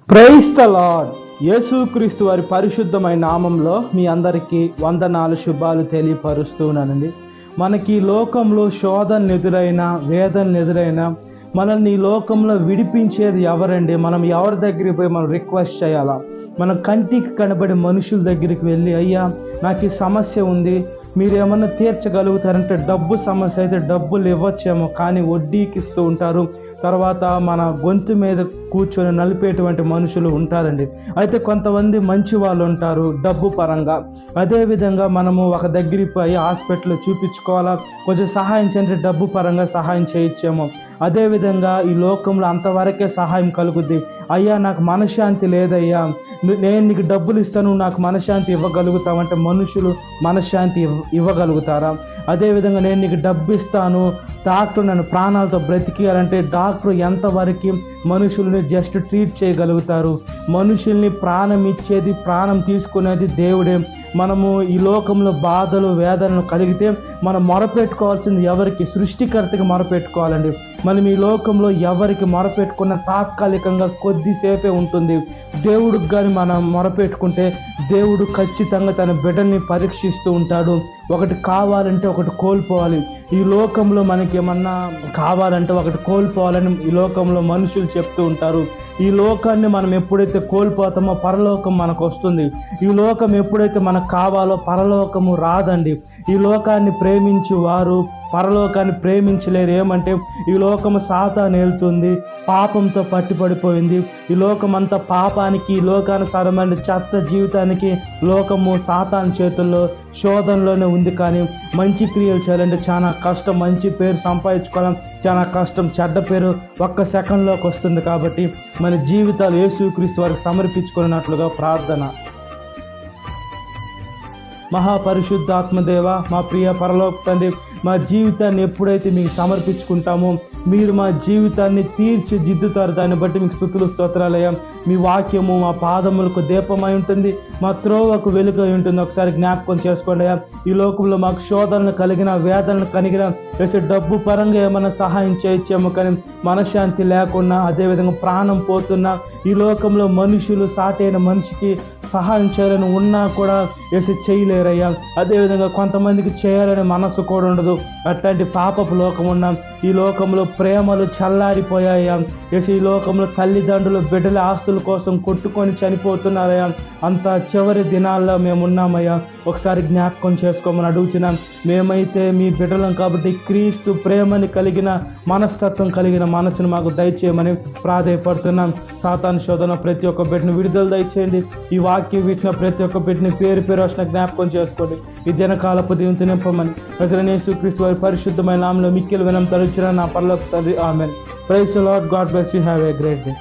Praise the lord. యేసుక్రీస్తు వారి పరిశుద్ధమైన నామంలో మీ అందరికీ వందనాలు శుభాలు తెలియపరుస్తున్నానండి. మనకి ఈ లోకంలో శోధన ఎదురైన వేదన ఎదురైన మనల్ని ఈ లోకంలో విడిపించేది ఎవరండి? మనం ఎవరి దగ్గరికి పోయి మనం రిక్వెస్ట్ చేయాలా? మన కంటికి కనబడే మనుషుల దగ్గరికి వెళ్ళి, అయ్యా నాకు ఈ సమస్య ఉంది, మీరు ఏమన్నా తీర్చగలుగుతారంటే, డబ్బు సమస్య అయితే డబ్బులు ఇవ్వచ్చేమో, కానీ వడ్డీకి ఇస్తూ ఉంటారు. తర్వాత మన గొంతు మీద కూర్చొని నలిపేటువంటి మనుషులు ఉంటారండి. అయితే కొంతమంది మంచి వాళ్ళు ఉంటారు డబ్బు పరంగా. అదేవిధంగా మనము ఒక దగ్గరికి పోయి హాస్పిటల్లో చూపించుకోవాలా, కొంచెం సహాయం చేయంటే డబ్బు పరంగా సహాయం చేయొచ్చేమో. అదేవిధంగా ఈ లోకంలో అంతవరకే సహాయం కలుగుద్ది. అయ్యా నాకు మనశ్శాంతి లేదయ్యా, నేను నీకు డబ్బులు ఇస్తాను, నాకు మనశ్శాంతి ఇవ్వగలుగుతావంటే మనుషులు మనశ్శాంతి ఇవ్వగలుగుతారా? అదేవిధంగా నేను నీకు డబ్బు ఇస్తాను, డాక్టర్ నన్ను ప్రాణాలతో బ్రతికేయాలంటే డాక్టర్ ఎంతవరకు మనుషుల్ని జస్ట్ ట్రీట్ చేయగలుగుతారు? మనుషుల్ని ప్రాణం ఇచ్చేది, ప్రాణం తీసుకునేది దేవుడే. మనము ఈ లోకంలో బాధలు వేదనలు కలిగితే మనం మొరపెట్టుకోవాల్సింది ఎవరికి? సృష్టికర్తకి మొరపెట్టుకోవాలండి. మనం ఈ లోకంలో ఎవరికి మొరపెట్టుకున్న తాత్కాలికంగా కొద్దిసేపే ఉంటుంది. దేవుడికి కానీ మనం మొరపెట్టుకుంటే దేవుడు ఖచ్చితంగా తన బిడ్డల్ని పరీక్షిస్తూ ఉంటాడు. ఒకటి కావాలంటే ఒకటి కోల్పోవాలి. ఈ లోకంలో మనకి ఏమన్నా కావాలంటే ఒకటి కోల్పోవాలని ఈ లోకంలో మనుషులు చెప్తూ ఉంటారు. ఈ లోకాన్ని మనం ఎప్పుడైతే కోల్పోతామో పరలోకం మనకు వస్తుంది. ఈ లోకం ఎప్పుడైతే మనకు కావాలో పరలోకము రాదండి. ఈ లోకాన్ని ప్రేమించి వారు పరలోకాన్ని ప్రేమించలేరు. ఏమంటే ఈ లోకము సాతాను ఏలుతుంది, పాపంతో పట్టిపడిపోయింది. ఈ లోకమంతా పాపానికి, ఈ లోకానుసారమైన చెత్త జీవితానికి లోకము సాతాను చేతుల్లో శోధనలోనే ఉంది. కానీ మంచి క్రియలు చేయాలంటే చాలా కష్టం. మంచి పేరు సంపాదించుకోవడం చాలా కష్టం. చెడ్డ పేరు ఒక్క సెకండ్లోకి వస్తుంది. కాబట్టి మన జీవితాలు యేసుక్రీస్తు వారికి సమర్పించుకున్నట్లుగా ప్రార్థన. మహాపరిశుద్ధాత్మదేవ, మా ప్రియ పరలోక తండ్రి, మా జీవితాన్ని ఎప్పుడైతే మీకు సమర్పించుకుంటామో మీరు మా జీవితాన్ని తీర్చిదిద్దుతారు. దాన్ని బట్టి మీకు స్తుతులు స్తోత్రాలయ్యా. మీ వాక్యము మా పాదములకు దీపమై ఉంటుంది, మా త్రోవకు వెలుగై ఉంటుంది. ఒకసారి జ్ఞాపకం చేసుకోండి అయ్యా. ఈ లోకంలో మాకు శోధనలు కలిగిన, వేదనలు కలిగిన, వేసే డబ్బు పరంగా ఏమైనా సహాయం చేయొచ్చేమో, కానీ మనశ్శాంతి లేకున్నా, అదేవిధంగా ప్రాణం పోతున్నా, ఈ లోకంలో మనుషులు సాటైన మనిషికి సహాయం చేయాలని ఉన్నా కూడా వేసి చేయలేరయ్యా. అదేవిధంగా కొంతమందికి చేయాలనే మనసు కూడా ఉండదు. అట్లాంటి పాపపు లోకం ఉన్నాం. ఈ లోకంలో ప్రేమలు చల్లారిపోయాయా. ఈ లోకంలో తల్లిదండ్రులు బిడ్డల ఆస్తుల కోసం కొట్టుకొని చనిపోతున్నారయ్యా. అంత చివరి దినాల్లో మేము ఉన్నామయ్యా. ఒకసారి జ్ఞాపకం చేసుకోమని అడుగుతున్నాం. మేమైతే మీ బిడ్డలం కాబట్టి క్రీస్తు ప్రేమని కలిగిన, మనస్తత్వం కలిగిన మనసును మాకు దయచేయమని ప్రాధేయపడుతున్నాం. సాతాను శోధన ప్రతి ఒక్క బిడ్డను విడుదల దయచేయండి. ఈ వాక్యం వీటిన ప్రతి ఒక్క బిడ్డని పేరు పేరు వచ్చిన జ్ఞాపకం చేసుకోండి. ఈ జనకాలపు దీవెనతో నింపమని యేసుక్రీస్తు వారి పరిశుద్ధమైన నామములో మిక్కిలి వినయం తలుచున్న నా పరలోక తండ్రి, ఆమేన్. Praise the Lord. God bless you. Have a great day.